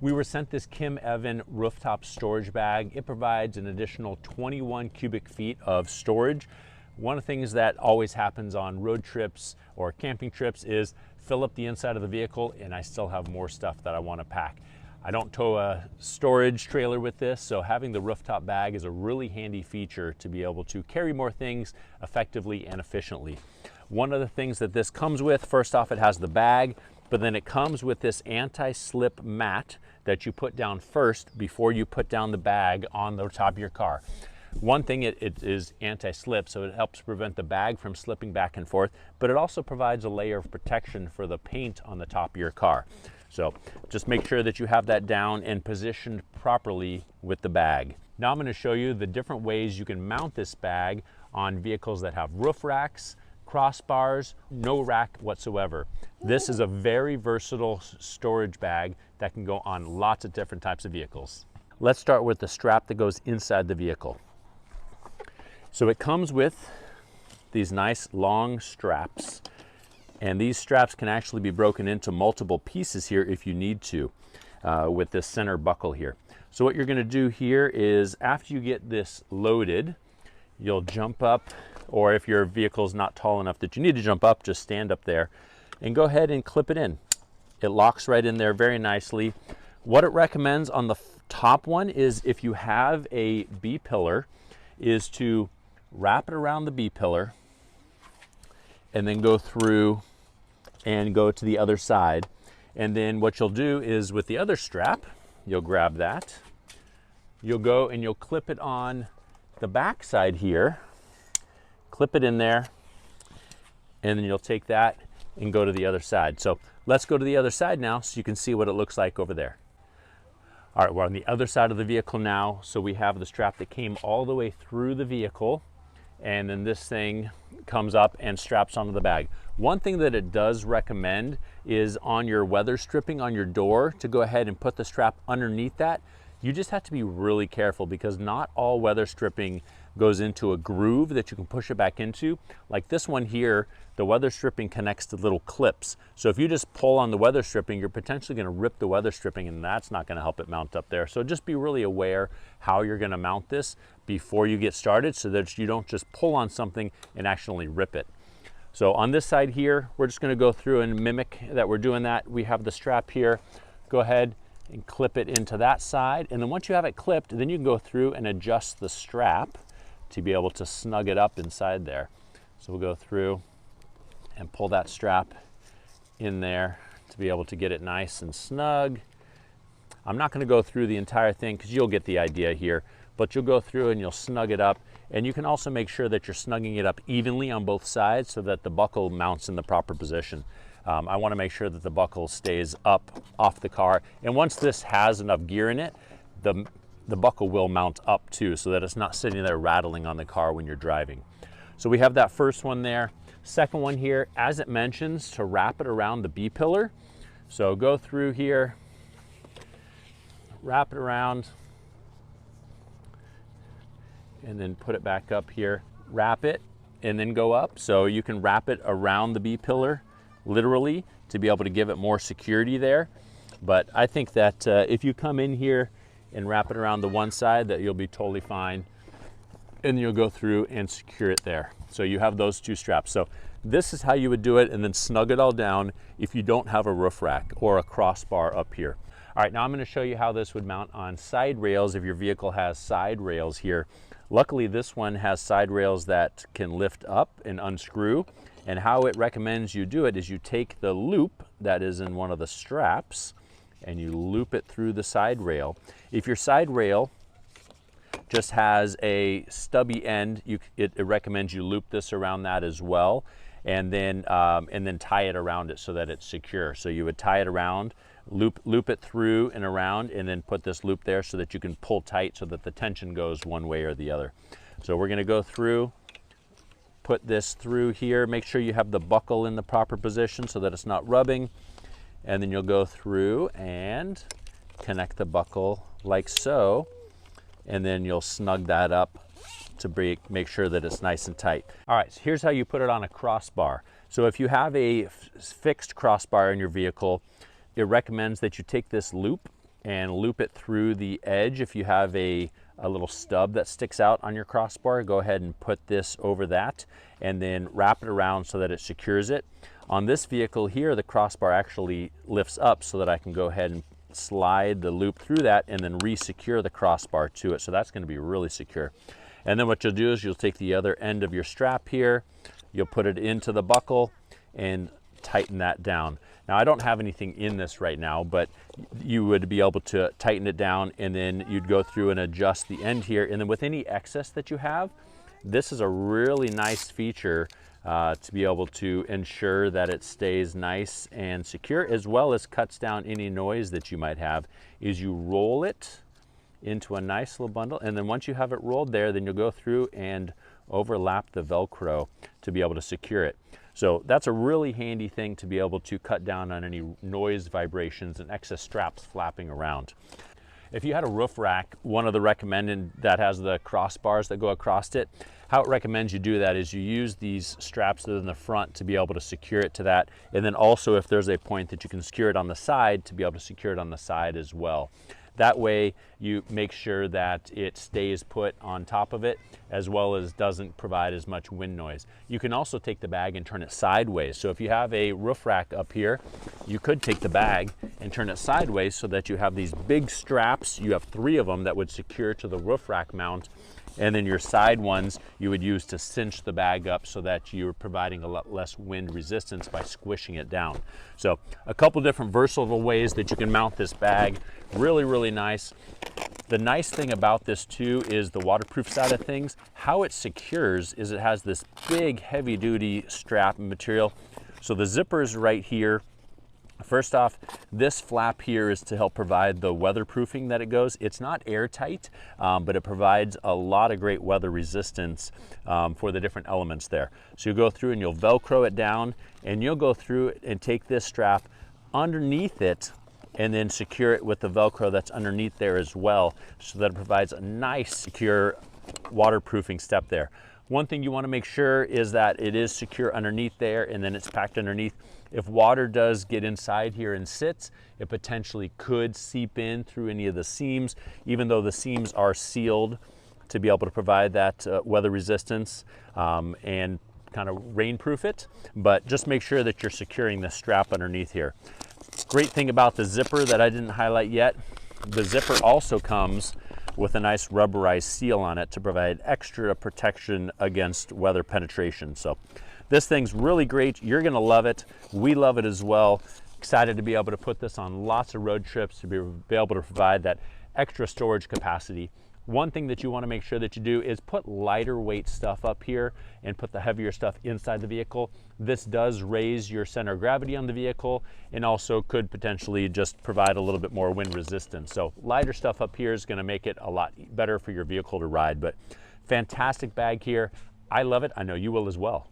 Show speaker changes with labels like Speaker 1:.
Speaker 1: We were sent this Kimevan rooftop storage bag. It provides an additional 21 cubic feet of storage. One of the things that always happens on road trips or camping trips is fill up the inside of the vehicle and I still have more stuff that I want to pack. I don't tow a storage trailer with this, so having the rooftop bag is a really handy feature to be able to carry more things effectively and efficiently. One of the things that this comes with, first off, it has the bag, but then it comes with this anti-slip mat that you put down first before you put down the bag on the top of your car. One thing, it is anti-slip, so it helps prevent the bag from slipping back and forth, but it also provides a layer of protection for the paint on the top of your car. So just make sure that you have that down and positioned properly with the bag. Now I'm going to show you the different ways you can mount this bag on vehicles that have roof racks, crossbars, no rack whatsoever. This is a very versatile storage bag that can go on lots of different types of vehicles. Let's start with the strap that goes inside the vehicle. So it comes with these nice long straps, and these straps can actually be broken into multiple pieces here if you need to with this center buckle here. So what you're going to do here is, after you get this loaded, you'll jump up, or if your vehicle is not tall enough that you need to jump up, just stand up there and go ahead and clip it in. It locks right in there very nicely. What it recommends on the top one is, if you have a B-pillar, is to wrap it around the B-pillar and then go through and go to the other side. And then what you'll do is, with the other strap, you'll grab that, you'll go and you'll clip it on the back side here, clip it in there, and then you'll take that and go to the other side. So let's go to the other side now so you can see what it looks like over there. All right, we're on the other side of the vehicle now. So we have the strap that came all the way through the vehicle, and then this thing comes up and straps onto the bag. One thing that it does recommend is, on your weather stripping on your door, to go ahead and put the strap underneath that. You just have to be really careful, because not all weather stripping goes into a groove that you can push it back into. Like this one here, the weather stripping connects to little clips. So if you just pull on the weather stripping, you're potentially going to rip the weather stripping, and that's not going to help it mount up there. So just be really aware how you're going to mount this before you get started, so that you don't just pull on something and actually rip it. So on this side here, we're just going to go through and mimic that we're doing that. We have the strap here. Go ahead and clip it into that side, and then once you have it clipped, then you can go through and adjust the strap to be able to snug it up inside there. So we'll go through and pull that strap in there to be able to get it nice and snug. I'm not going to go through the entire thing, because you'll get the idea here, but you'll go through and you'll snug it up. And you can also make sure that you're snugging it up evenly on both sides, so that the buckle mounts in the proper position. I want to make sure that the buckle stays up off the car. And once this has enough gear in it, the buckle will mount up too, so that it's not sitting there rattling on the car when you're driving. So we have that first one there. Second one here, as it mentions, to wrap it around the B-pillar. So go through here, wrap it around, and then put it back up here. Wrap it and then go up. So you can wrap it around the B-pillar, literally, to be able to give it more security there. But I think that if you come in here and wrap it around the one side, that you'll be totally fine. And you'll go through and secure it there. So you have those two straps. So this is how you would do it, and then snug it all down if you don't have a roof rack or a crossbar up here. All right, now I'm going to show you how this would mount on side rails if your vehicle has side rails here. Luckily, this one has side rails that can lift up and unscrew. And how it recommends you do it is, you take the loop that is in one of the straps and you loop it through the side rail. If your side rail just has a stubby end, it recommends you loop this around that as well, and then tie it around it so that it's secure. So you would tie it around, loop it through and around, and then put this loop there so that you can pull tight so that the tension goes one way or the other. So we're going to go through, put this through here, make sure you have the buckle in the proper position so that it's not rubbing, and then you'll go through and connect the buckle like so, and then you'll snug that up to make sure that it's nice and tight. All right, so here's how you put it on a crossbar. So if you have a fixed crossbar in your vehicle, it recommends that you take this loop and loop it through the edge. If you have a little stub that sticks out on your crossbar, go ahead and put this over that and then wrap it around so that it secures it. On this vehicle here, the crossbar actually lifts up so that I can go ahead and slide the loop through that and then re-secure the crossbar to it. So that's going to be really secure. And then what you'll do is you'll take the other end of your strap here, you'll put it into the buckle and tighten that down. Now I don't have anything in this right now, but you would be able to tighten it down, and then you'd go through and adjust the end here. And then with any excess that you have, this is a really nice feature to be able to ensure that it stays nice and secure, as well as cuts down any noise that you might have. Is you roll it into a nice little bundle, and then once you have it rolled there, then you'll go through and overlap the Velcro to be able to secure it. So that's a really handy thing to be able to cut down on any noise, vibrations, and excess straps flapping around. If you had a roof rack, one of the recommended that has the crossbars that go across it, how it recommends you do that is you use these straps that are in the front to be able to secure it to that. And then also if there's a point that you can secure it on the side, to be able to secure it on the side as well. That way you make sure that it stays put on top of it, as well as doesn't provide as much wind noise. You can also take the bag and turn it sideways. So if you have a roof rack up here, you could take the bag and turn it sideways so that you have these big straps. You have 3 of them that would secure to the roof rack mount, and then your side ones you would use to cinch the bag up so that you're providing a lot less wind resistance by squishing it down. So a couple different versatile ways that you can mount this bag. Really, really nice. The nice thing about this too is the waterproof side of things. How it secures is it has this big heavy duty strap material. So the zipper is right here. First off, this flap here is to help provide the weatherproofing that it goes. It's not airtight, but it provides a lot of great weather resistance for the different elements there. So you'll go through and you'll Velcro it down, and you'll go through and take this strap underneath it and then secure it with the Velcro that's underneath there as well, so that it provides a nice secure waterproofing step there. One thing you want to make sure is that it is secure underneath there, and then it's packed underneath. If water does get inside here and sits, it potentially could seep in through any of the seams, even though the seams are sealed to be able to provide that weather resistance and kind of rainproof it. But just make sure that you're securing the strap underneath here. Great thing about the zipper that I didn't highlight yet, the zipper also comes with a nice rubberized seal on it to provide extra protection against weather penetration. So this thing's really great. You're gonna love it. We love it as well. Excited to be able to put this on lots of road trips, to be able to provide that extra storage capacity. One thing that you want to make sure that you do is put lighter weight stuff up here and put the heavier stuff inside the vehicle. This does raise your center of gravity on the vehicle, and also could potentially just provide a little bit more wind resistance. So lighter stuff up here is going to make it a lot better for your vehicle to ride. But fantastic bag here. I love it. I know you will as well.